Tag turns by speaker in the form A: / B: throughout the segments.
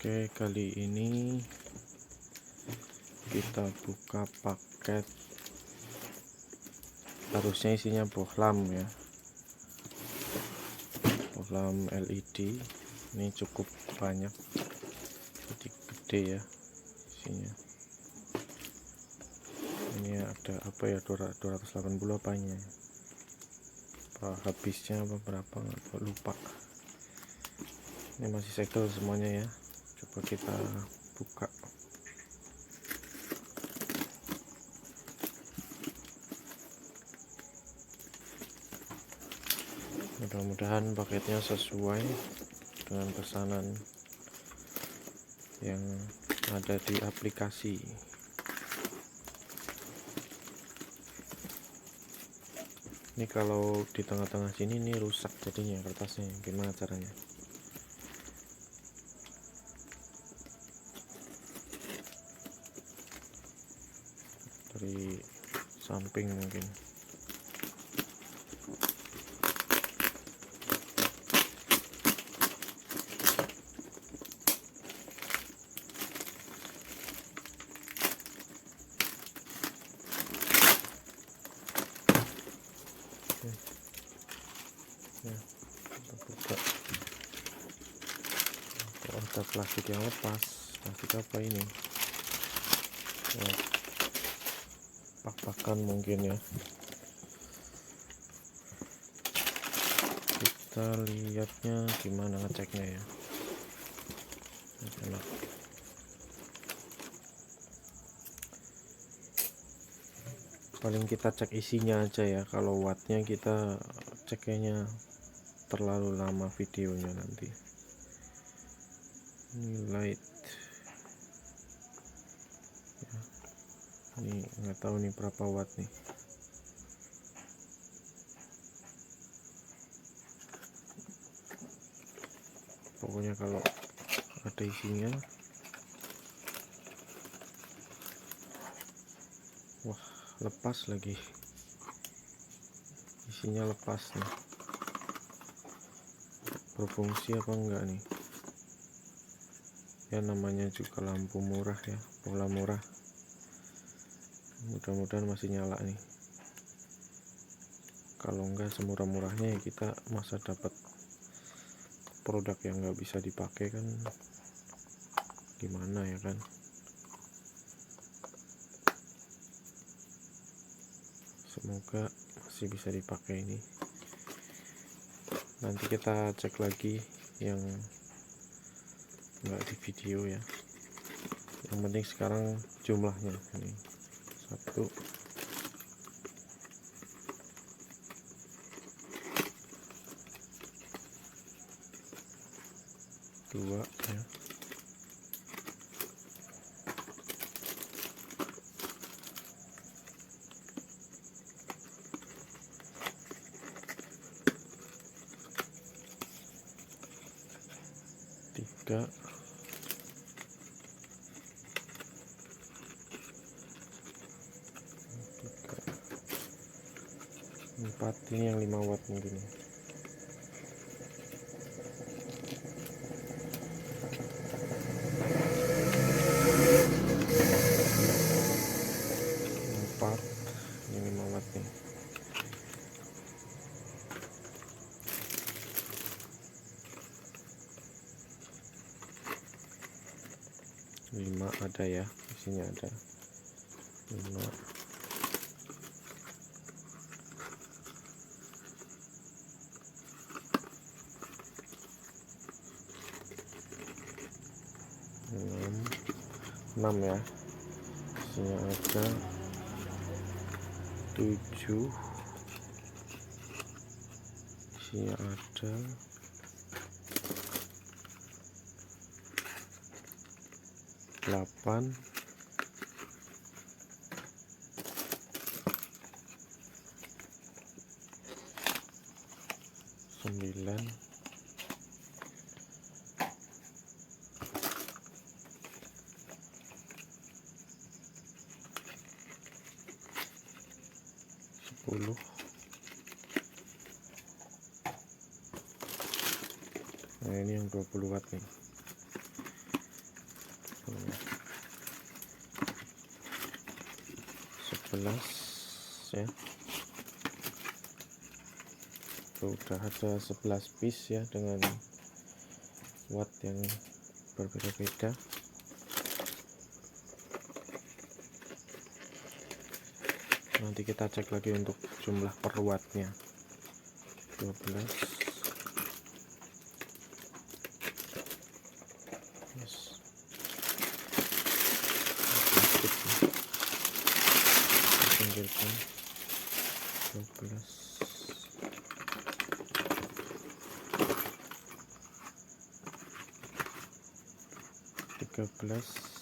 A: Oke, kali ini kita buka paket, harusnya isinya bohlam ya, bohlam LED. Ini cukup banyak, jadi gede ya isinya. Ini ada apa ya, 280 apanya, apa habisnya apa berapa nggak lupa. Ini masih segel semuanya ya, coba kita buka. Mudah-mudahan paketnya sesuai dengan pesanan yang ada di aplikasi. Ini kalau di tengah-tengah sini ini rusak jadinya kertasnya, gimana caranya? Dari samping mungkin. Ya, kita buka. Kok ada plastik yang lepas? Plastik apa ini? Pak-pakan mungkin ya. Kita lihatnya gimana ngeceknya ya. Enak. Paling kita cek isinya aja ya, kalau wattnya kita ceknya terlalu lama videonya nanti. Ini light ya. Ini nggak tahu nih berapa watt nih. Pokoknya kalau ada isinya, wah lepas lagi, isinya lepas nih. Berfungsi apa enggak nih ya, namanya juga lampu murah ya, bola murah. Mudah-mudahan masih nyala nih. Kalau enggak semurah-murahnya ya kita masa dapat produk yang nggak bisa dipakai kan, gimana ya kan. Semoga masih bisa dipakai ini. Nanti kita cek lagi yang nggak di video ya. Yang penting sekarang jumlahnya ini 1, 2 ya, 3, 4. Ini yang 5 watt mungkin. 4, ini 5 watt nih. 5 ada ya, isinya ada 5. Enam ya, isinya ada 7, isinya ada 8, 9, 10. Nah ini yang 20 watt nih. 11 ya. Udah ada 11 piece ya dengan watt yang berbeda-beda. Nanti kita cek lagi untuk jumlah per wattnya. 12 yes. Pinggirkan 12 13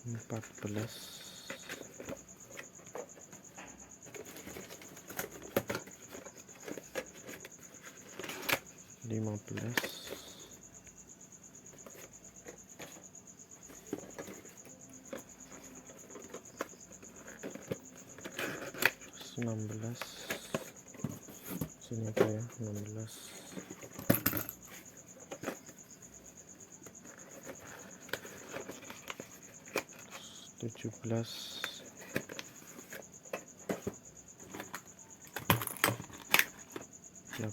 A: 14 15 16 sini apa ya, 16 17 18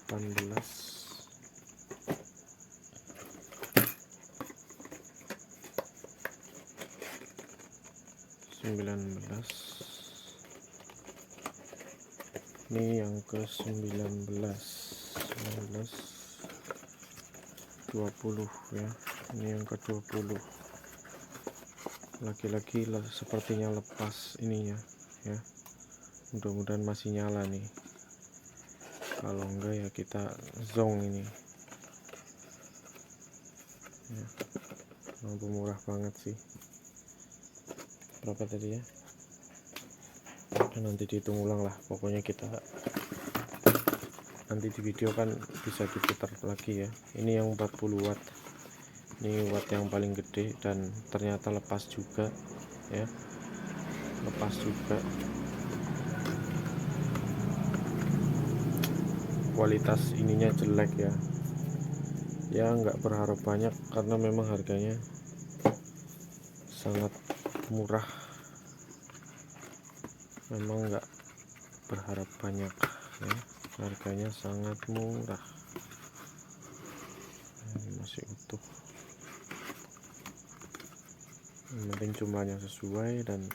A: 19 ini yang ke 19 20 ya, ini yang ke 20 lagi-lagi sepertinya lepas ininya ya, mudah-mudahan masih nyala nih, kalau enggak ya kita zong ini ya. Lampu murah banget sih, berapa tadi ya, nanti dihitung ulang lah, pokoknya kita nanti di video kan bisa diputar lagi ya. Ini yang 40 watt, ini watt yang paling gede dan ternyata lepas juga ya, lepas juga. Kualitas ininya jelek ya nggak berharap banyak karena memang harganya sangat murah, memang nggak berharap banyak ya, harganya sangat murah. Ini masih utuh, yang penting jumlahnya sesuai dan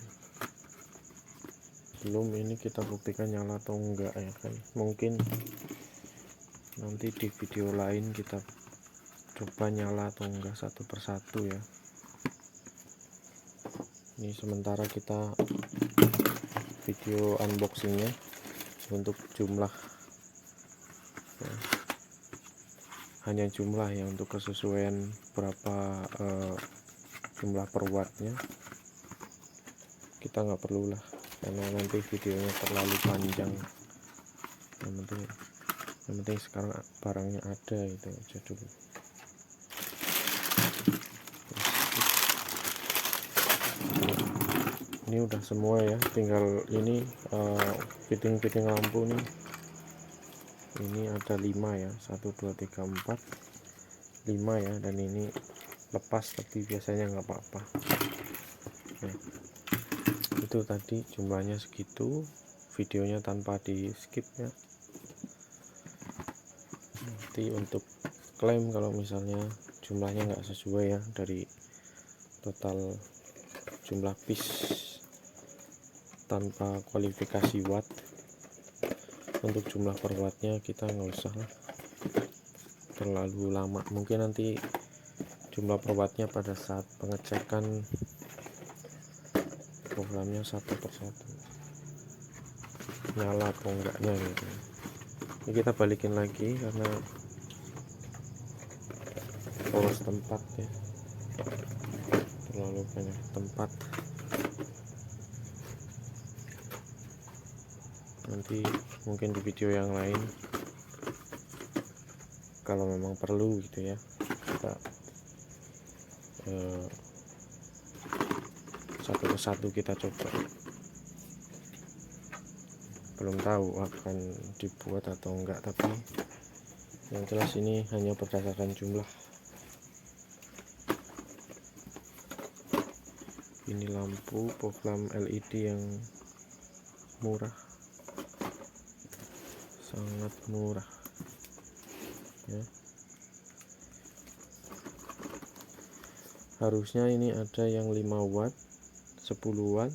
A: belum ini kita buktikan nyala atau enggak ya kan, mungkin nanti di video lain kita coba nyala atau enggak satu persatu ya. Ini sementara kita video unboxingnya untuk jumlah ya, hanya jumlah ya, untuk kesesuaian berapa jumlah per wattnya kita nggak perlu lah, karena nanti videonya terlalu panjang. Yang penting sekarang barangnya ada, itu aja dulu. Ini udah semua ya, tinggal ini fitting lampu nih. Ini ada 5 ya, 1 2 3 4 5 ya, dan ini lepas tapi biasanya nggak apa-apa ya. Itu tadi jumlahnya segitu, videonya tanpa di skip ya. Nanti untuk klaim kalau misalnya jumlahnya nggak sesuai ya dari total jumlah piece tanpa kualifikasi watt, untuk jumlah per wattnya kita nggak usah lah terlalu lama, mungkin nanti jumlah per wattnya pada saat pengecekan programnya satu persatu nyala atau enggaknya gitu. Ini kita balikin lagi karena poros tempat ya, terlalu banyak tempat. Nanti mungkin di video yang lain kalau memang perlu gitu ya, kita satu persatu kita coba. belum tahu akan dibuat atau enggak, tapi yang jelas ini hanya berdasarkan jumlah. Ini lampu fog lamp LED yang murah, sangat murah ya. Harusnya ini ada yang 5 watt, 10 watt,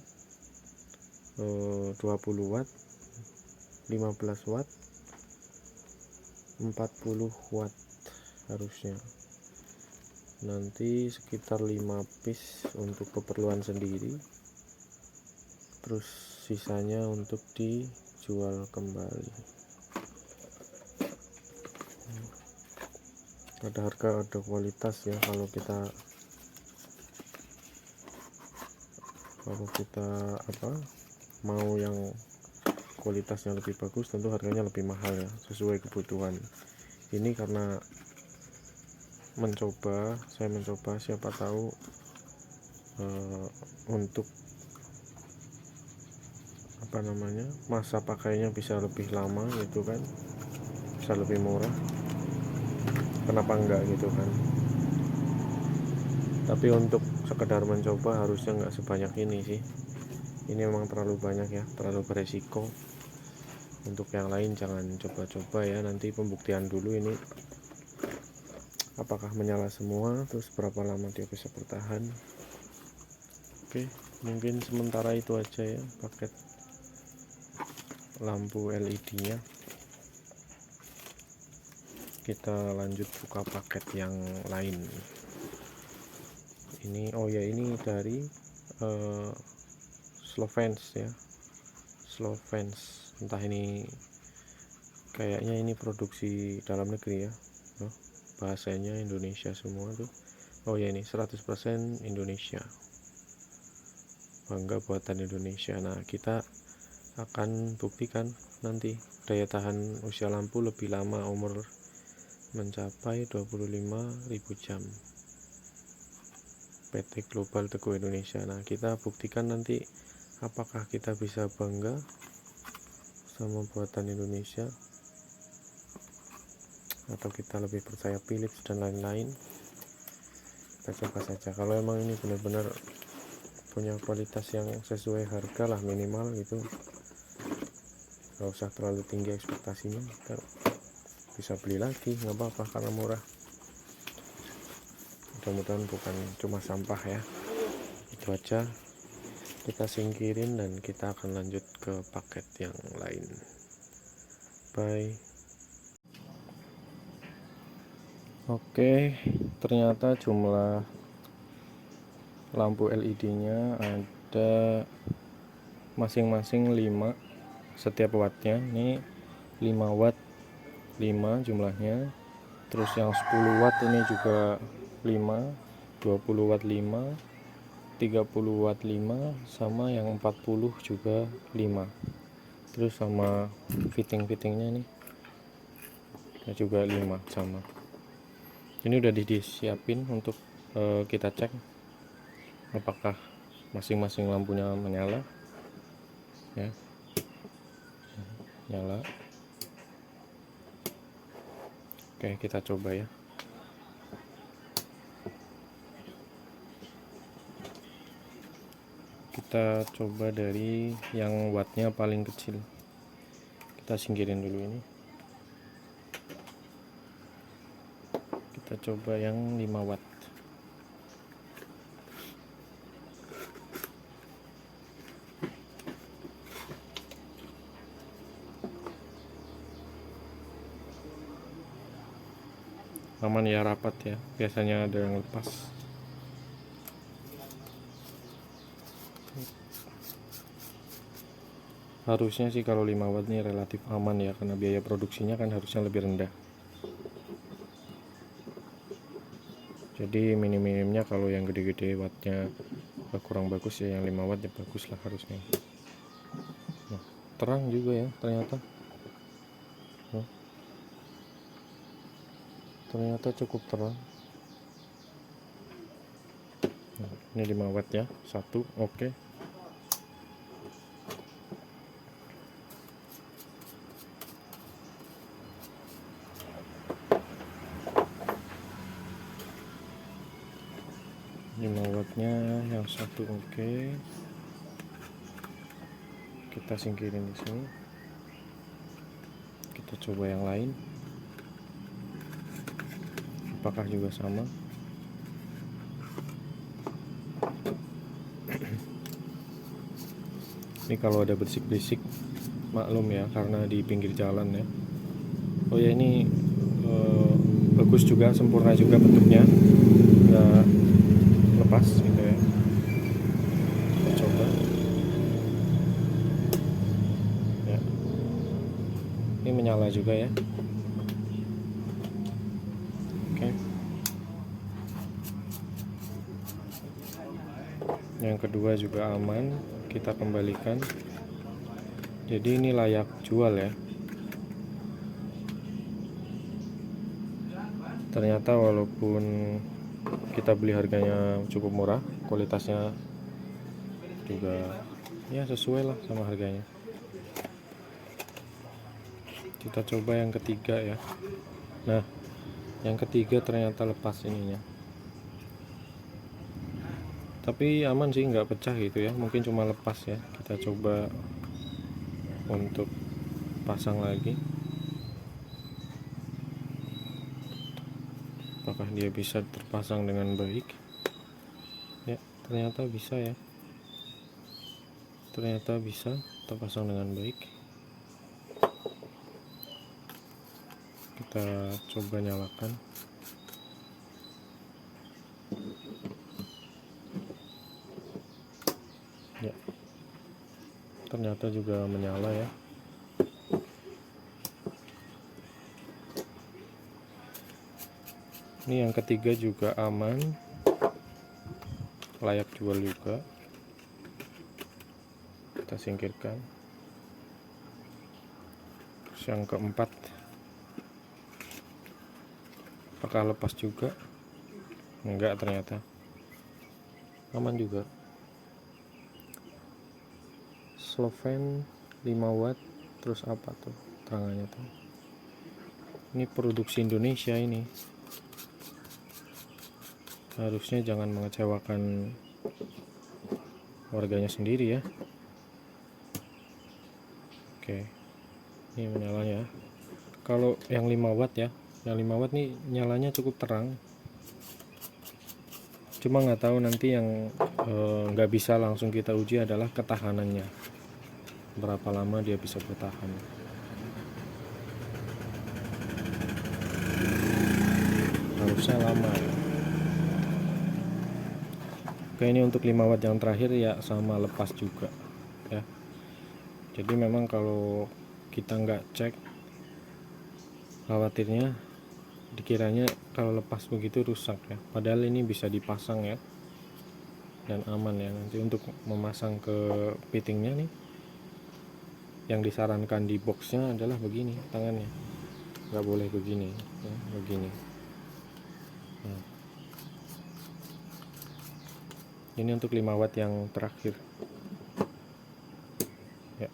A: 20 watt, 15 watt, 40 watt harusnya. Nanti sekitar 5 piece untuk keperluan sendiri, terus sisanya untuk dijual kembali. Ada harga, ada kualitas ya. Kalau kita mau yang kualitasnya lebih bagus, tentu harganya lebih mahal ya, sesuai kebutuhan. Ini karena saya mencoba, siapa tahu untuk masa pakainya bisa lebih lama gitu kan, bisa lebih murah, kenapa enggak gitu kan. Tapi untuk sekedar mencoba harusnya enggak sebanyak ini sih. Ini memang terlalu banyak ya, terlalu beresiko. Untuk yang lain jangan coba-coba ya, nanti pembuktian dulu ini apakah menyala semua, terus berapa lama dia bisa bertahan. Oke, mungkin sementara itu aja ya paket lampu LED nya. Kita lanjut buka paket yang lain. Ini ini dari Slovens ya, Slovens. Entah ini, kayaknya ini produksi dalam negeri ya. Bahasanya Indonesia semua tuh. Ini 100% Indonesia, bangga buatan Indonesia. Nah, kita akan buktikan nanti daya tahan usia lampu lebih lama, umur mencapai 25.000 jam. PT Global Teguh Indonesia. Nah, kita buktikan nanti apakah kita bisa bangga sama buatan Indonesia, atau kita lebih percaya Philips dan lain-lain. Kita coba saja. Kalau emang ini benar-benar punya kualitas yang sesuai harga lah, minimal gitu, gak usah terlalu tinggi ekspektasinya, kita bisa beli lagi, nggak apa-apa karena murah. Mudah-mudahan bukan cuma sampah ya. Itu aja, kita singkirin dan kita akan lanjut ke paket yang lain. Bye. Oke, ternyata jumlah lampu LED nya ada masing-masing 5 setiap wattnya. Ini 5 watt 5 jumlahnya, terus yang 10 watt ini juga 5, 20 watt 5, 30 watt 5, sama yang 40 juga 5. Terus sama fitting-fittingnya nih juga 5 sama. Ini udah disiapin untuk kita cek apakah masing-masing lampunya menyala ya. Nyala. Oke, kita coba ya. Kita coba dari yang wattnya paling kecil, kita singkirin dulu ini. Kita coba yang 5 watt. Aman ya, rapat ya, biasanya ada yang lepas. Harusnya sih kalau 5 watt ini relatif aman ya, karena biaya produksinya kan harusnya lebih rendah. Jadi minim-minimnya kalau yang gede-gede wattnya kurang bagus ya, yang 5 watt ya bagus lah harusnya. Nah, terang juga ya ternyata. Ternyata cukup terang. Nah, ini 5 watt ya, 1, oke. satu oke. Kita singkirin di sini. Kita coba yang lain. Apakah juga sama? Ini kalau ada berisik-berisik maklum ya, karena di pinggir jalan ya. Oh ya, ini bagus juga, sempurna juga bentuknya, nggak lepas gitu ya. Kita coba ya, ini menyala juga ya. Oke, yang kedua juga aman, kita kembalikan. Jadi ini layak jual ya. Ternyata walaupun kita beli harganya cukup murah, kualitasnya juga ya sesuai lah sama harganya. Kita coba yang ketiga ya. Nah, yang ketiga ternyata lepas ininya, tapi aman sih, nggak pecah gitu ya, mungkin cuma lepas ya. Kita coba untuk pasang lagi, apakah dia bisa terpasang dengan baik ya. Ternyata bisa ya, ternyata bisa terpasang dengan baik. Kita coba nyalakan. Ya, ternyata juga menyala ya. Ini yang ketiga juga aman, layak jual juga. Kita singkirkan. Terus yang keempat, apakah lepas juga? Enggak, ternyata aman juga. Sloven 5 watt. Terus apa tuh terangannya tuh? Ini produksi Indonesia ini. Harusnya jangan mengecewakan warganya sendiri ya. Oke, ini menyalanya. Kalau yang 5 watt ya, yang 5 watt nih nyalanya cukup terang. Cuma nggak tahu nanti yang nggak bisa langsung kita uji adalah ketahanannya, berapa lama dia bisa bertahan. Harusnya lama ya. Oke, ini untuk 5 watt yang terakhir ya sama, lepas juga ya. Jadi memang kalau kita nggak cek, khawatirnya dikiranya kalau lepas begitu rusak ya, padahal ini bisa dipasang ya dan aman ya. Nanti untuk memasang ke fittingnya nih, yang disarankan di boxnya adalah begini tangannya, nggak boleh begini ya, begini. Nah, ini untuk 5 watt yang terakhir ya.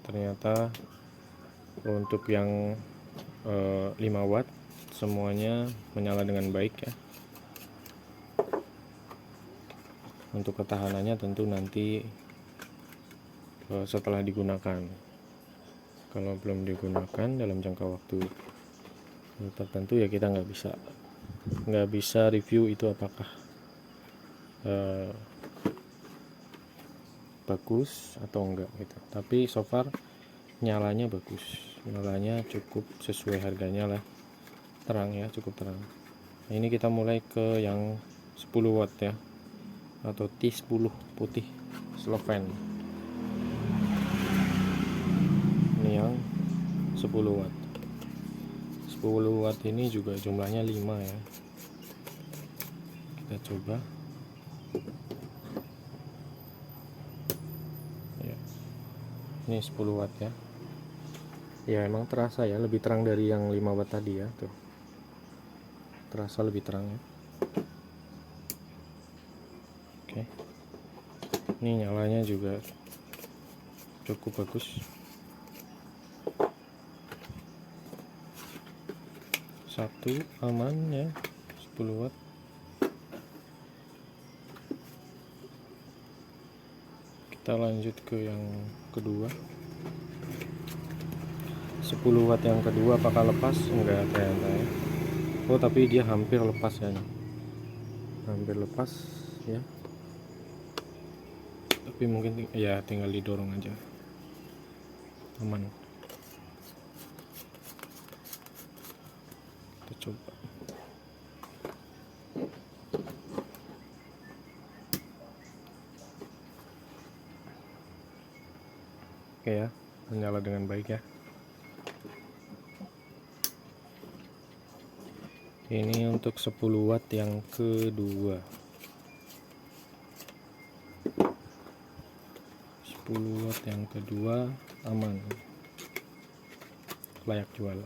A: Ternyata untuk yang 5 watt semuanya menyala dengan baik ya. Untuk ketahanannya tentu nanti setelah digunakan. Kalau belum digunakan dalam jangka waktu tertentu ya, kita nggak bisa review itu apakah bagus atau enggak gitu. Tapi so far nyalanya bagus, nyalanya cukup sesuai harganya lah, terang ya, cukup terang. Nah, ini kita mulai ke yang 10 watt ya, atau T10 putih Sloven. Ini yang 10 watt. 10 watt ini juga jumlahnya 5 ya. Kita coba ya. Ini 10 watt ya. Ya emang terasa ya, lebih terang dari yang 5 watt tadi ya, tuh. Terasa lebih terang ya. Oke. Ini nyalanya juga cukup bagus. 1 aman ya, 10 watt. kita lanjut ke yang kedua. 10 watt yang kedua apakah lepas? Enggak ternyata ya. Oh tapi dia hampir lepas ya nih. Hampir lepas ya. Tapi mungkin ya tinggal didorong aja. Aman. Kita coba. Oke ya, menyala dengan baik ya. Ini untuk 10 watt yang kedua. 10 watt yang kedua aman. Layak jual.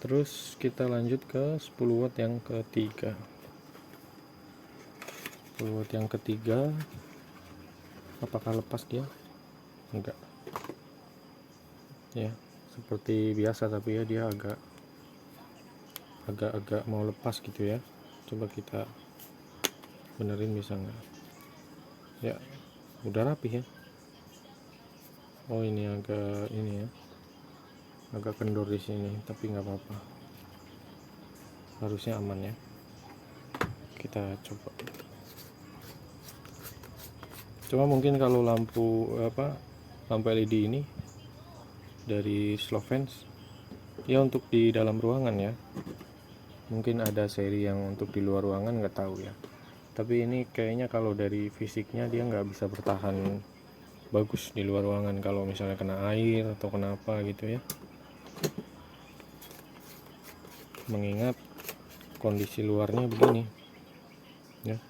A: Terus kita lanjut ke 10 watt yang ketiga. 10 watt yang ketiga apakah lepas dia? Enggak. Ya, seperti biasa tapi ya dia agak mau lepas gitu ya. Coba kita benerin bisa nggak? Ya, udah rapih ya. Oh ini agak ini ya, agak kendor di sini tapi nggak apa-apa, harusnya aman ya. Kita coba mungkin kalau lampu LED ini dari Slovens ya untuk di dalam ruangan ya. Mungkin ada seri yang untuk di luar ruangan nggak tahu ya. Tapi ini kayaknya kalau dari fisiknya dia nggak bisa bertahan bagus di luar ruangan kalau misalnya kena air atau kenapa gitu ya. Mengingat kondisi luarnya begini ya.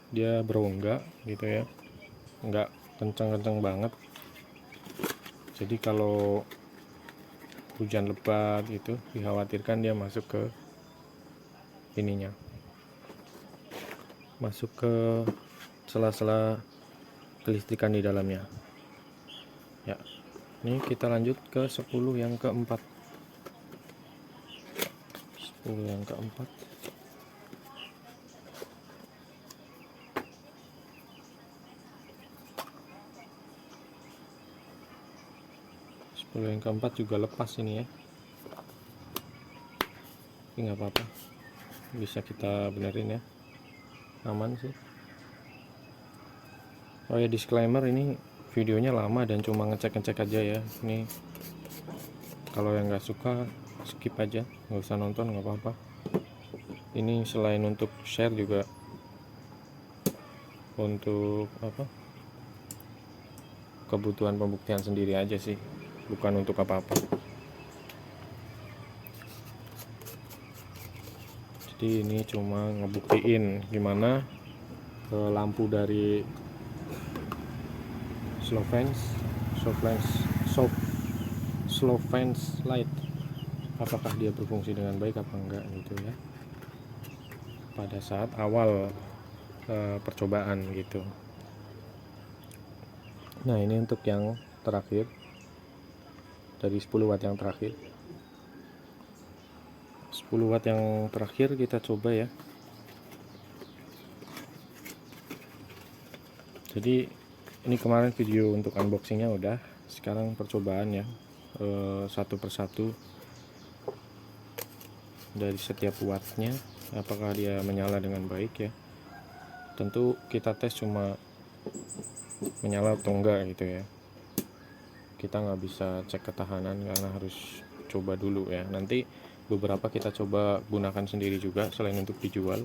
A: Dia berongga gitu ya. Nggak kencang-kencang banget. Jadi kalau hujan lebat gitu dikhawatirkan dia masuk ke ininya, masuk ke sela-sela kelistrikan di dalamnya ya. Ini kita lanjut ke 10 yang keempat. 10 yang keempat. 10 yang keempat juga lepas ini ya. Tapi nggak apa-apa, bisa kita benerin ya, aman sih. Oh ya, disclaimer, ini videonya lama dan cuma ngecek-ngecek aja ya. Ini kalau yang nggak suka skip aja, nggak usah nonton, nggak apa-apa. Ini selain untuk share juga untuk kebutuhan pembuktian sendiri aja sih, bukan untuk apa-apa. Jadi ini cuma ngebuktiin gimana lampu dari Slovens Light apakah dia berfungsi dengan baik apa enggak gitu ya, pada saat awal percobaan gitu. Nah ini untuk yang terakhir, dari 10 watt yang terakhir. 10 watt yang terakhir kita coba ya. Jadi ini kemarin video untuk unboxingnya udah, sekarang percobaan ya, satu persatu dari setiap wattnya apakah dia menyala dengan baik ya. Tentu kita tes cuma menyala atau enggak gitu ya, kita nggak bisa cek ketahanan karena harus coba dulu ya. Nanti beberapa kita coba gunakan sendiri juga selain untuk dijual.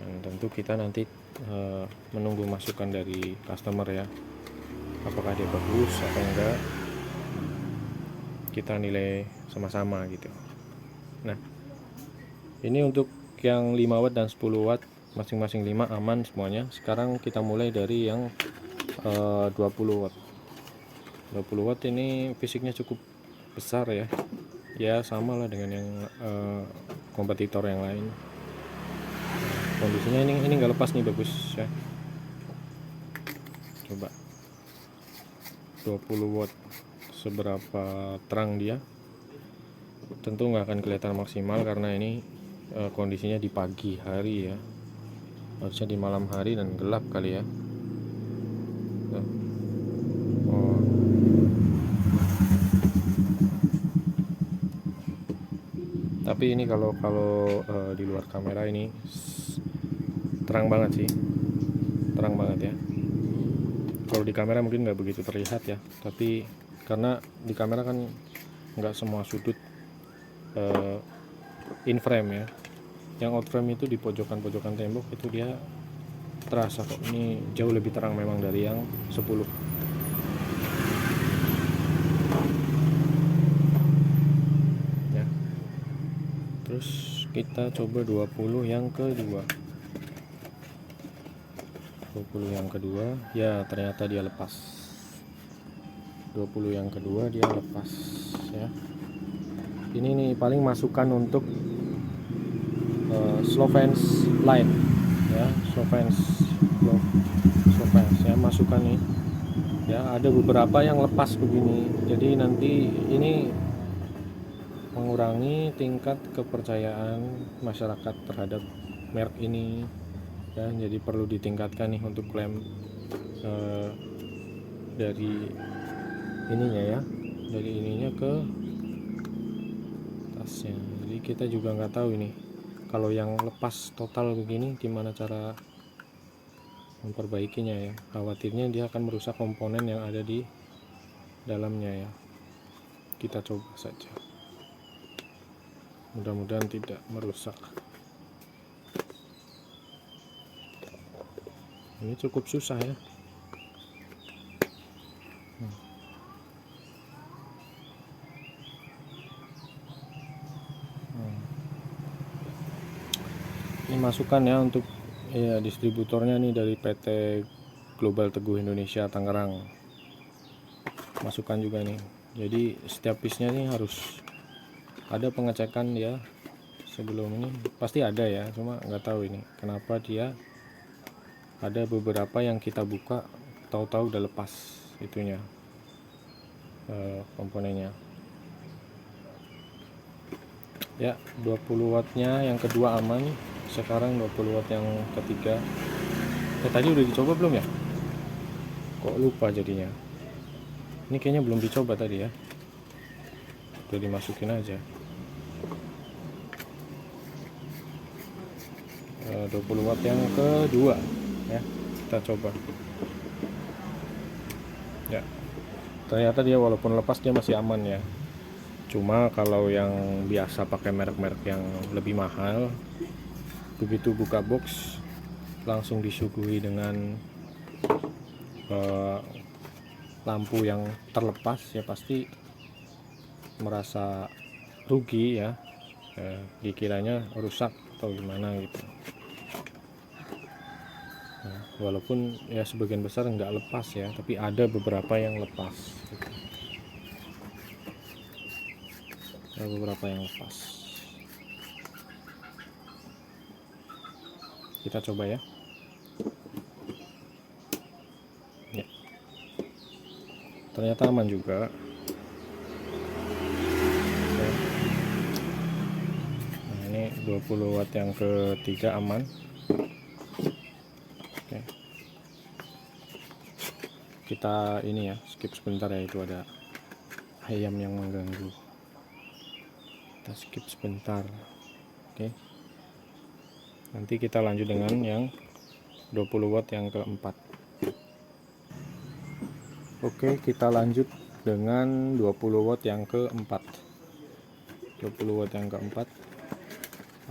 A: Dan tentu kita nanti menunggu masukan dari customer ya, apakah dia bagus atau enggak, kita nilai sama-sama gitu. Nah ini untuk yang 5 watt dan 10 watt masing-masing 5 aman semuanya. Sekarang kita mulai dari yang 20 watt. 20 watt ini fisiknya cukup besar ya. Ya sama lah dengan yang kompetitor yang lain. Kondisinya ini nggak lepas nih, bagus ya. Coba 20 watt seberapa terang dia, tentu nggak akan kelihatan maksimal karena ini kondisinya di pagi hari ya. Harusnya di malam hari dan gelap kali ya. Tuh. Oh. Tapi ini kalau di luar kamera ini terang banget sih, terang banget ya. Kalau di kamera mungkin nggak begitu terlihat ya, tapi karena di kamera kan nggak semua sudut in frame ya. Yang out frame itu di pojokan-pojokan tembok itu dia terasa kok, ini jauh lebih terang memang dari yang 10. Ya. Terus kita coba 20 yang kedua. 20 yang kedua, ya ternyata dia lepas. 20 yang kedua dia lepas ya. Ini nih paling masukan untuk slow fence line ya, slow fence ya, masukan nih ya. Ada beberapa yang lepas begini, jadi nanti ini mengurangi tingkat kepercayaan masyarakat terhadap merek ini ya. Jadi perlu ditingkatkan nih untuk klaim dari ininya ya, dari ininya ke tasnya. Jadi kita juga nggak tahu ini kalau yang lepas total begini gimana cara memperbaikinya ya. Khawatirnya dia akan merusak komponen yang ada di dalamnya ya. Kita coba saja, mudah-mudahan tidak merusak. Ini cukup susah ya. Ini masukan ya untuk ya distributornya nih dari PT Global Teguh Indonesia Tangerang. Masukan juga nih. Jadi setiap piece-nya nih harus ada pengecekan ya sebelum ini. Pasti ada ya, cuma nggak tahu ini kenapa dia ada beberapa yang kita buka tahu-tahu udah lepas itunya komponennya. Ya 20 wattnya yang kedua aman. Sekarang 20 watt yang ketiga. Tadi udah dicoba belum ya? Kok lupa jadinya. Ini kayaknya belum dicoba tadi ya. Udah dimasukin aja. 20 watt yang kedua ya. Kita coba. Ya. Ternyata dia walaupun lepas dia masih aman ya. Cuma kalau yang biasa pakai merek-merek yang lebih mahal, begitu buka box langsung disuguhi dengan lampu yang terlepas ya, pasti merasa rugi ya, dikiranya rusak atau gimana gitu. Nah, walaupun ya sebagian besar nggak lepas ya, tapi ada beberapa yang lepas gitu. Ada beberapa yang lepas. Kita coba ya. Ya. Ternyata aman juga. Oke. Nah, ini 20 watt yang ketiga aman. Oke. Kita ini ya, skip sebentar ya, itu ada ayam yang mengganggu. Kita skip sebentar. Oke. Nanti kita lanjut dengan yang 20 watt yang keempat. Oke, kita lanjut dengan 20 watt yang keempat. 20 watt yang keempat.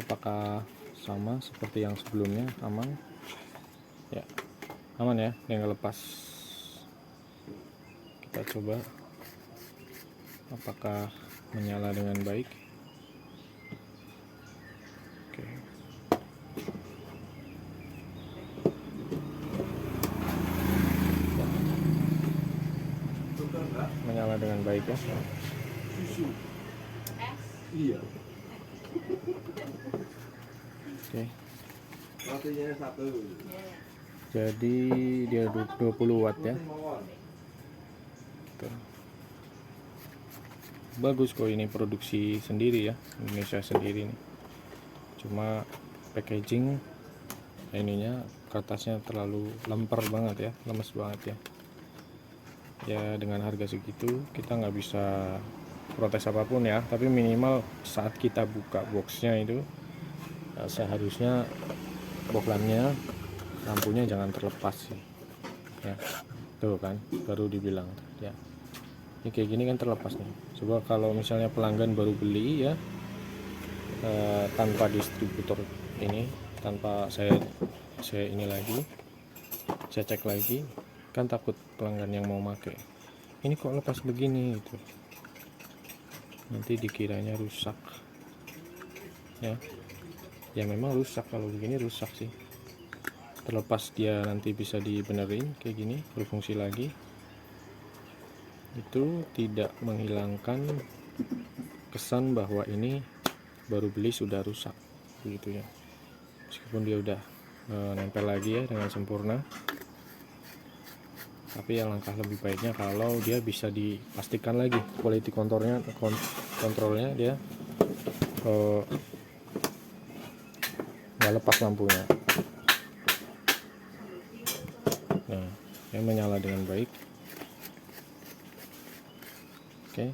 A: Apakah sama seperti yang sebelumnya? Aman? Ya, aman ya, dia nggak lepas. Kita coba apakah menyala dengan baik. Oke. Menyala dengan baik ya.
B: Iya.
A: Oke.
B: Rotinya satu.
A: Jadi dia 20 watt ya. Tuh. Bagus kok, ini produksi sendiri ya, Indonesia sendiri nih. Cuma packaging ininya, kertasnya terlalu lemper banget ya, lemes banget ya. Ya dengan harga segitu kita nggak bisa protes apapun ya, tapi minimal saat kita buka boxnya itu seharusnya boklannya, lampunya jangan terlepas sih ya. Tuh kan baru dibilang ya, ini kayak gini kan terlepas nih. Coba kalau misalnya pelanggan baru beli ya, tanpa distributor ini, tanpa saya ini lagi, saya cek lagi, kan takut pelanggan yang mau pakai ini kok lepas begini gitu, nanti dikiranya rusak ya. Ya memang rusak, kalau begini rusak sih. Terlepas dia nanti bisa dibenerin kayak gini, berfungsi lagi, itu tidak menghilangkan kesan bahwa ini baru beli sudah rusak begitu ya. Meskipun dia udah nempel lagi ya dengan sempurna, tapi alangkah lebih baiknya kalau dia bisa dipastikan lagi quality kontrolnya dia nggak lepas lampunya. Nah, yang menyala dengan baik. Oke.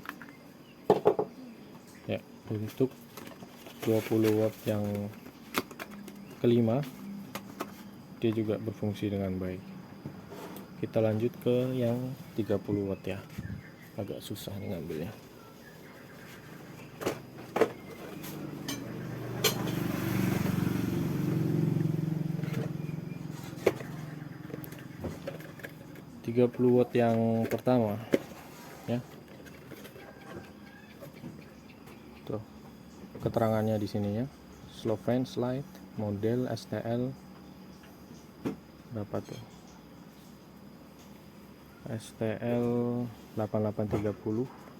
A: Ya, untuk 20 watt yang kelima dia juga berfungsi dengan baik. Kita lanjut ke yang 30 watt ya. Agak susah nih ngambilnya. .30 watt yang pertama ya. Tuh keterangannya di sini ya. Slow fence light model STL berapa tuh? STL 8830,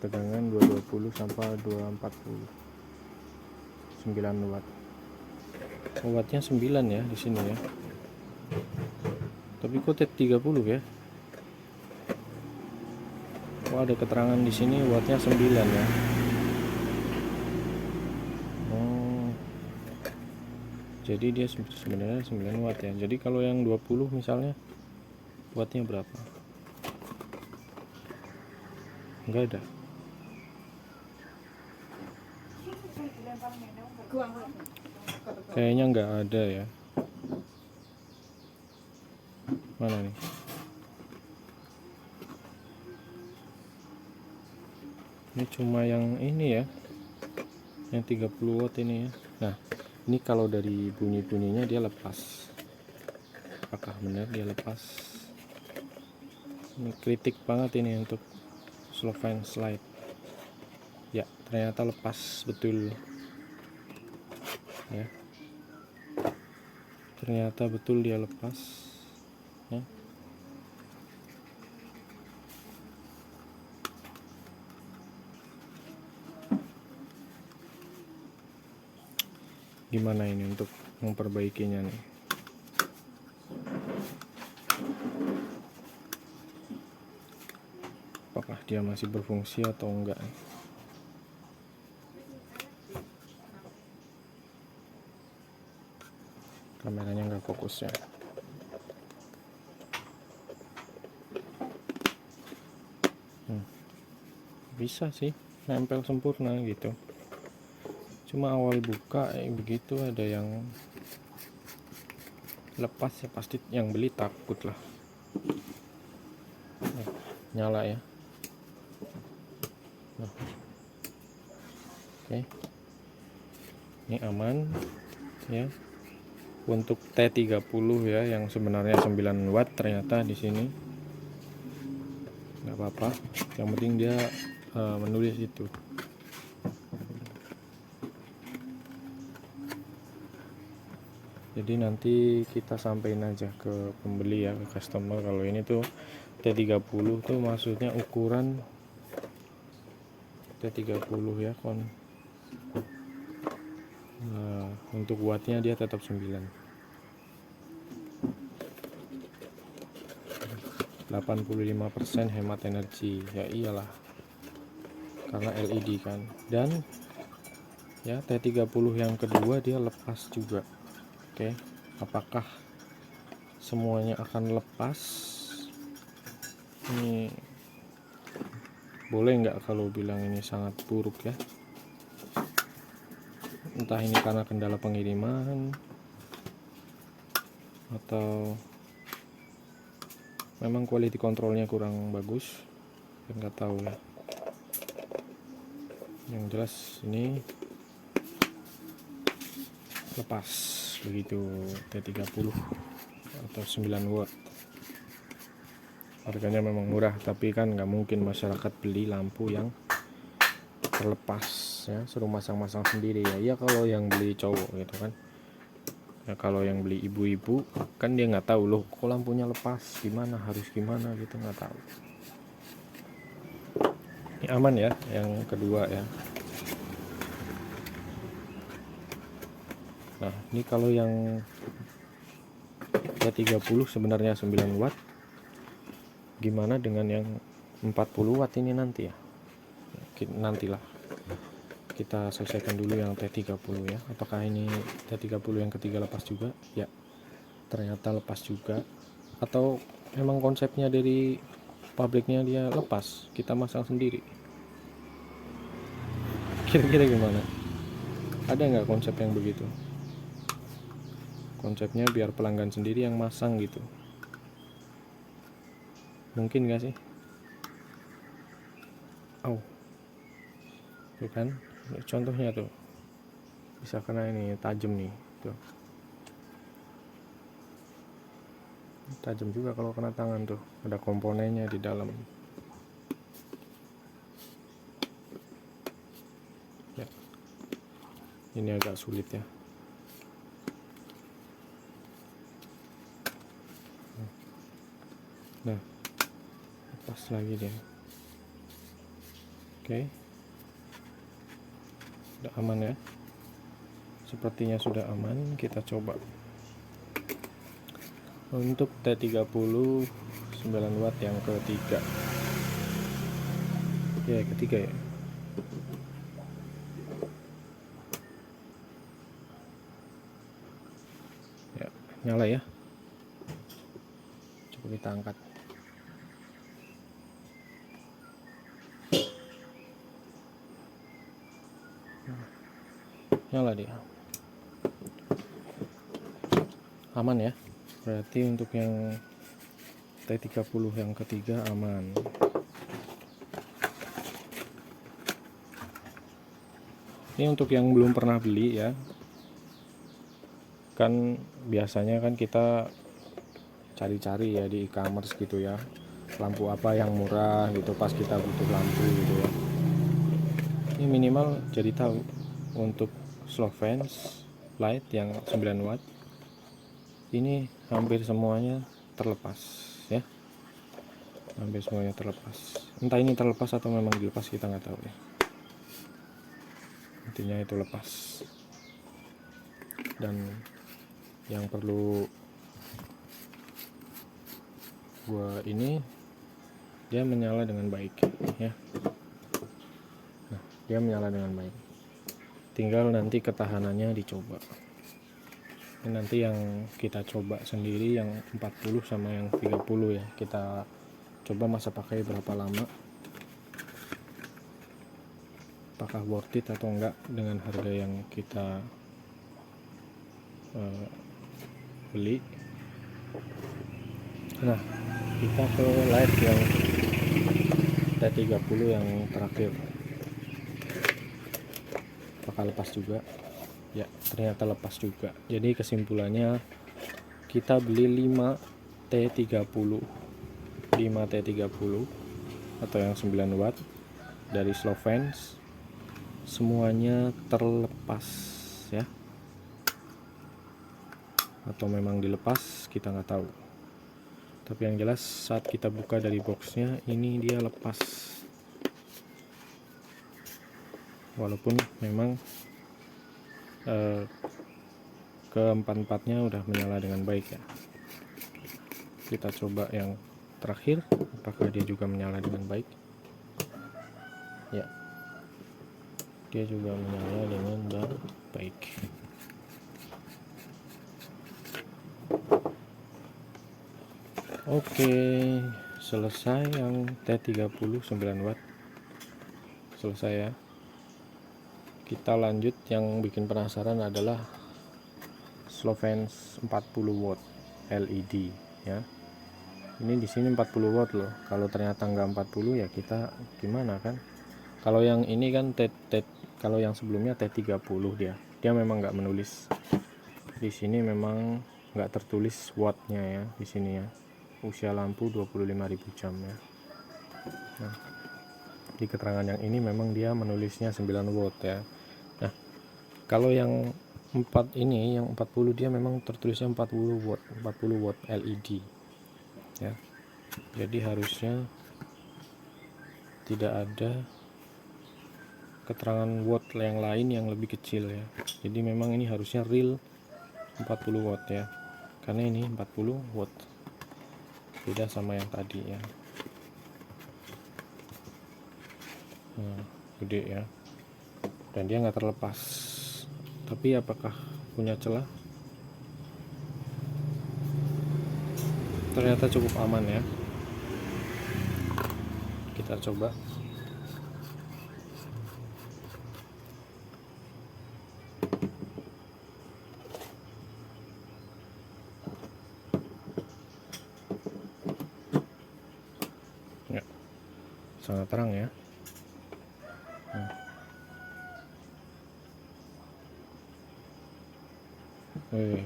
A: tegangan 220 sampai 240, 9 watt. Wattnya 9 ya di sini ya. Tapi kok 30 ya? Oh, ada keterangan di sini wattnya 9 ya. Oh. Jadi dia sebenarnya 9 watt ya. Jadi kalau yang 20 misalnya wattnya berapa? Enggak ada. Kayaknya enggak ada ya. Mana nih? Ini cuma yang ini ya, yang 30 watt ini ya. Nah, ini kalau dari bunyi-bunyinya dia lepas. Apakah benar dia lepas? Ini kritik banget ini untuk slow fence light. Ya, ternyata lepas betul. Ya. Ternyata betul dia lepas. Ya. Gimana ini untuk memperbaikinya nih? Apakah dia masih berfungsi atau enggak? Kameranya enggak fokus ya. Bisa sih nempel sempurna gitu. Cuma awal buka begitu ada yang lepas ya, pasti yang beli takut lah. Nyala ya. Nah. Oke. Ini aman ya. Untuk T30 ya, yang sebenarnya 9 watt ternyata di sini nggak apa-apa. Yang penting dia menulis itu. Jadi nanti kita sampaikan aja ke pembeli ya, ke customer, kalau ini tuh T30 tuh maksudnya ukuran T30 ya nah, untuk wattnya dia tetap 9. 85% hemat energi ya, iyalah karena LED kan. Dan ya T30 yang kedua dia lepas juga. Oke, apakah semuanya akan lepas. Ini boleh nggak kalau bilang ini sangat buruk ya, entah ini karena kendala pengiriman atau memang quality controlnya kurang bagus, nggak tahu ya. Yang jelas ini lepas begitu T30 atau 9 watt. Harganya memang murah, tapi kan nggak mungkin masyarakat beli lampu yang terlepas ya, suruh masang-masang sendiri ya. Iya kalau yang beli cowok gitu kan ya, kalau yang beli ibu-ibu kan dia nggak tahu loh kok lampunya lepas, gimana, harus gimana gitu, nggak tahu. Ini aman ya yang kedua ya. Nah ini kalau yang T30 sebenarnya 9 watt, gimana dengan yang 40 watt ini nanti ya, nantilah kita selesaikan dulu yang T30 ya. Apakah ini T30 yang ketiga lepas juga ya, ternyata lepas juga, atau memang konsepnya dari pabriknya dia lepas, kita masang sendiri. Kira-kira gimana, ada nggak konsep yang begitu? Konsepnya biar pelanggan sendiri yang masang gitu, mungkin nggak sih? Tuh kan contohnya tuh, bisa kena ini tajam nih tuh, tajam juga kalau kena tangan tuh, ada komponennya di dalam ya. Ini agak sulit ya. Nah lepas lagi dia. Oke, udah aman ya, sepertinya sudah aman. Kita coba untuk T30 9 watt yang ketiga ya, ketiga ya. Ya nyala ya, coba kita angkat. Nyala dia, aman ya. Berarti untuk yang T30 yang ketiga aman. Ini untuk yang belum pernah beli ya, kan biasanya kan kita cari-cari ya di e-commerce gitu ya, lampu apa yang murah gitu pas kita butuh lampu gitu ya. Ini minimal jadi tahu untuk Slovens light yang 9 watt ini hampir semuanya terlepas ya, hampir semuanya terlepas. Entah ini terlepas atau memang dilepas, kita nggak tahu ya, intinya itu lepas. Dan yang perlu gua ini, dia menyala dengan baik ya. Nah, dia menyala dengan baik, tinggal nanti ketahanannya dicoba. Ini nanti yang kita coba sendiri yang 40 sama yang 30 ya, kita coba masa pakai berapa lama, apakah worth it atau enggak dengan harga yang kita beli. Nah kita ke light yang T30 yang terakhir, apakah lepas juga ya? Ternyata lepas juga. Jadi kesimpulannya kita beli 5 T30 atau yang 9 watt dari Slovens, semuanya terlepas ya, atau memang dilepas kita nggak tahu. Tapi yang jelas saat kita buka dari boxnya ini dia lepas, walaupun memang keempat-empatnya udah menyala dengan baik ya. Kita coba yang terakhir, apakah dia juga menyala dengan baik ya. Dia juga menyala dengan baik. Oke, selesai yang T30 9 watt. Selesai ya. Kita lanjut, yang bikin penasaran adalah Slovens 40 watt LED ya. Ini di sini 40 watt loh. Kalau ternyata nggak 40 ya kita gimana kan? Kalau yang ini kan kalau yang sebelumnya T30 dia memang nggak menulis. Di sini memang nggak tertulis wattnya ya di sini ya. Usia lampu 25.000 jam ya. Nah, di keterangan yang ini memang dia menulisnya 9 watt ya. Nah, kalau yang 40 dia memang tertulisnya 40 watt LED ya. Jadi harusnya tidak ada keterangan watt yang lain yang lebih kecil ya. Jadi memang ini harusnya real 40 watt ya. Karena ini 40 watt. Beda sama yang tadi ya. Nah, gede ya. Dan dia nggak terlepas. Tapi apakah punya celah? Ternyata cukup aman ya. Kita coba. Ya, sangat terang ya.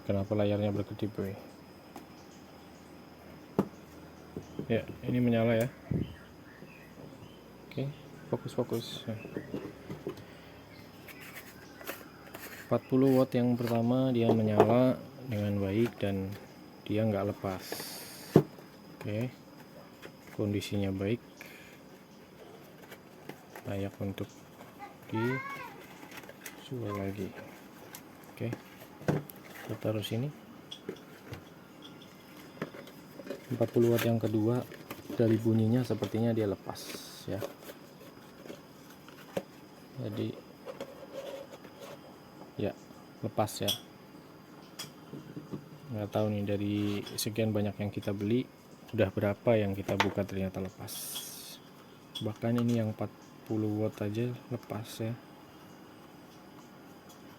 A: Kenapa layarnya berkedip? Ya, ini menyala ya. Oke, fokus. Ya. 40 watt yang pertama dia menyala dengan baik dan dia nggak lepas. Oke, kondisinya baik, layak untuk disuai lagi. Oke, kita taruh sini. 40 watt yang kedua, dari bunyinya sepertinya dia lepas ya. Jadi ya lepas ya. Nggak tahu nih dari sekian banyak yang kita beli udah berapa yang kita buka ternyata lepas. Bahkan ini yang 40 watt aja lepas ya.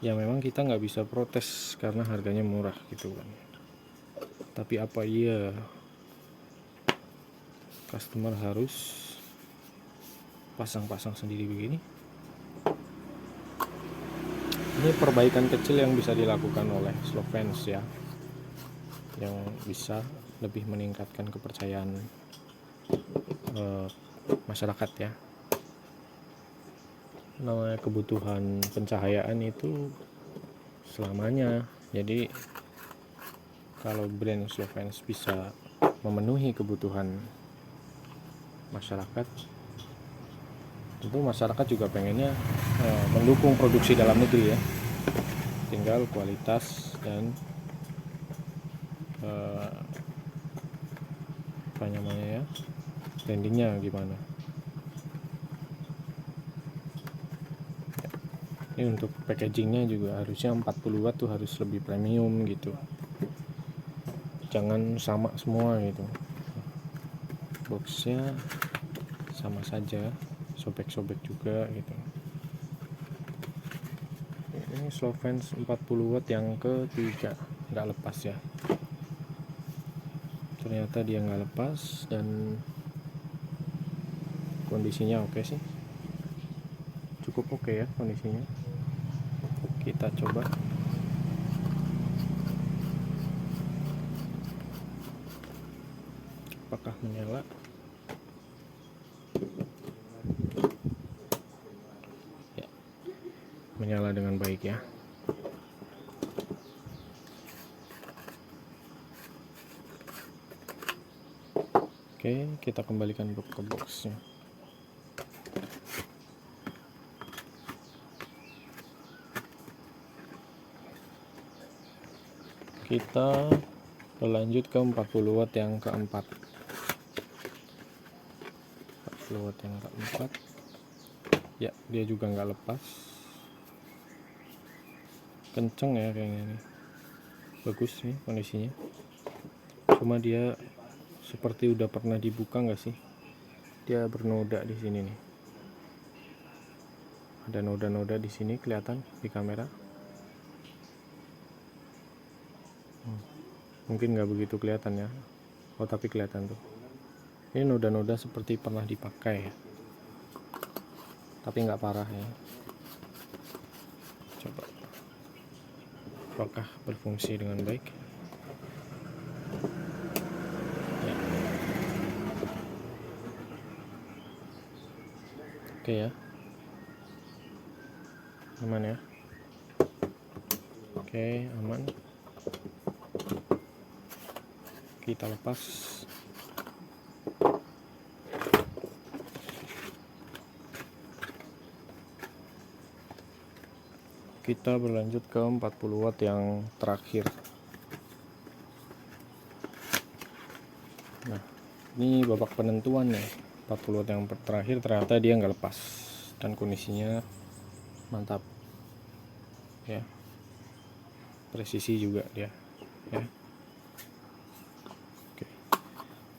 A: Ya memang kita nggak bisa protes karena harganya murah gitu kan. Tapi apa iya customer harus pasang-pasang sendiri begini? Ini perbaikan kecil yang bisa dilakukan oleh Slovens ya, yang bisa lebih meningkatkan kepercayaan masyarakat ya. Namanya kebutuhan pencahayaan itu selamanya. Jadi kalau brand Slovens bisa memenuhi kebutuhan masyarakat, tentu masyarakat juga pengennya mendukung produksi dalam negeri ya. Tinggal kualitas dan apa namanya ya, brandingnya gimana. Ini untuk packagingnya juga harusnya 40 watt tuh harus lebih premium gitu, jangan sama semua gitu. Boxnya sama saja, sobek-sobek juga gitu. Ini Slovens 40 watt yang ketiga nggak lepas ya. Ternyata dia nggak lepas dan kondisinya oke sih, cukup oke ya kondisinya. Kita coba. Apakah menyala? Ya, menyala dengan baik ya. Oke, kita kembalikan ke boxnya. Kita berlanjut ke 40 watt yang keempat. 40 watt yang keempat. Ya, dia juga nggak lepas. Kenceng ya kayaknya nih. Bagus nih kondisinya. Cuma dia seperti udah pernah dibuka nggak sih? Dia bernoda di sini nih. Ada noda-noda di sini kelihatan di kamera. Mungkin nggak begitu kelihatan ya. Oh tapi kelihatan tuh. Ini noda-noda seperti pernah dipakai ya. Tapi nggak parah ya. Coba. Apakah berfungsi dengan baik? Ya. Oke ya. Aman ya. Oke, aman. Kita lepas. Kita berlanjut ke 40 watt yang terakhir. Nah, ini babak penentuan nih. 40 watt yang terakhir ternyata dia nggak lepas dan kondisinya mantap. Ya. Presisi juga dia, ya. Oke.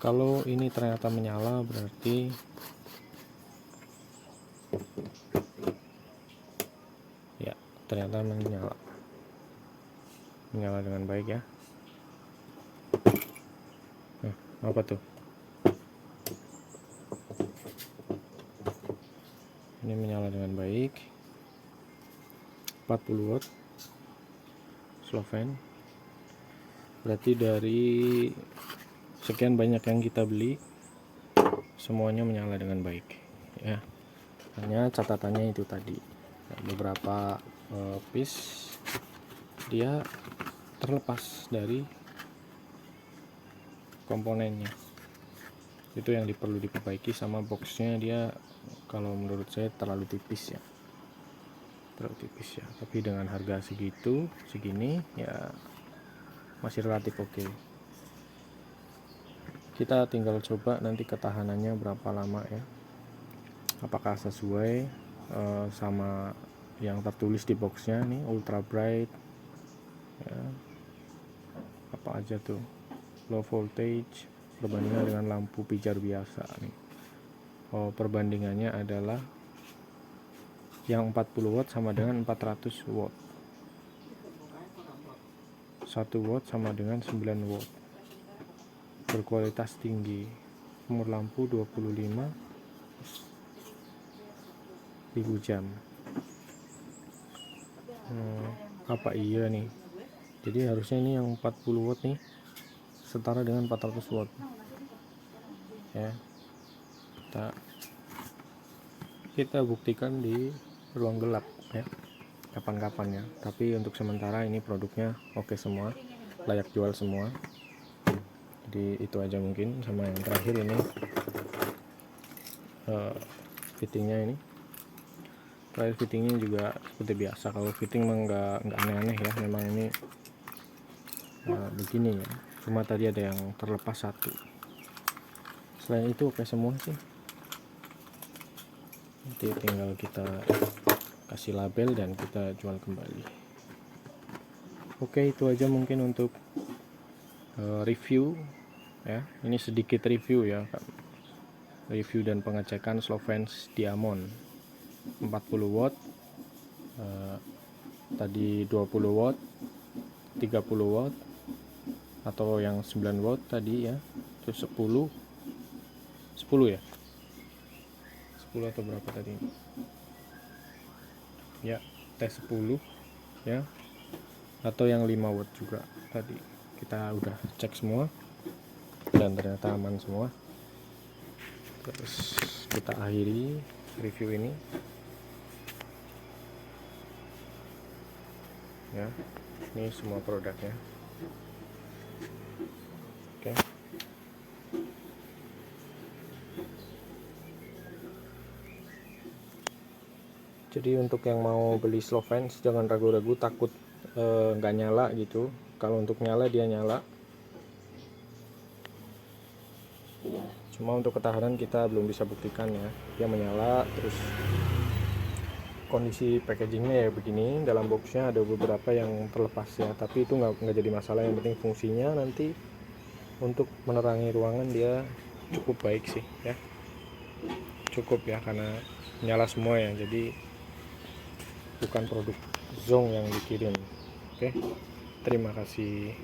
A: Kalau ini ternyata menyala berarti ya, ternyata menyala dengan baik ya. Apa tuh? Ini menyala dengan baik. 40 watt slow fan. Berarti dari sekian banyak yang kita beli semuanya menyala dengan baik ya. Hanya catatannya itu tadi, beberapa piece dia terlepas dari komponennya. Itu yang perlu diperbaiki, sama boxnya dia kalau menurut saya terlalu tipis ya. Tapi dengan harga segini ya masih relatif oke. Kita tinggal coba nanti ketahanannya berapa lama ya, apakah sesuai sama yang tertulis di boxnya nih, ultra bright ya. Apa aja tuh, low voltage perbandingan dengan lampu pijar biasa nih. Perbandingannya adalah yang 40 watt sama dengan 400 watt. 1 watt sama dengan 9 watt. Berkualitas tinggi. Umur lampu 25.000 jam. Apa iya nih? Jadi harusnya ini yang 40 watt nih setara dengan 400 watt. Ya. Kita buktikan di ruang gelap ya, kapan-kapan ya. Tapi untuk sementara ini produknya oke semua, layak jual semua. Jadi itu aja mungkin. Sama yang terakhir ini fittingnya ini. Terakhir fittingnya juga seperti biasa. Kalau fitting memang nggak aneh-aneh ya, memang ini begini ya. Cuma tadi ada yang terlepas satu. Selain itu oke semua sih. Nanti tinggal kita kasih label dan kita jual kembali. Oke, itu aja mungkin untuk review ya. Ini sedikit review ya, review dan pengecekan Slovens Diamond 40 watt, tadi 20 watt, 30 watt, atau yang 9 watt tadi ya, itu 10 ya, 10 atau berapa tadi ya, tes 10 ya, atau yang 5 watt juga tadi. Kita udah cek semua dan ternyata aman semua. Terus kita akhiri review ini ya. Ini semua produknya. Oke. Jadi untuk yang mau beli Slovens jangan ragu-ragu, takut nggak nyala gitu. Kalau untuk nyala dia nyala. Cuma untuk ketahanan kita belum bisa buktikan ya. Dia menyala. Terus kondisi packagingnya ya begini. Dalam boxnya ada beberapa yang terlepas ya, tapi itu nggak jadi masalah. Yang penting fungsinya nanti untuk menerangi ruangan dia cukup baik sih ya, cukup ya, karena nyala semua ya, jadi bukan produk Zong yang dikirim. Oke, terima kasih.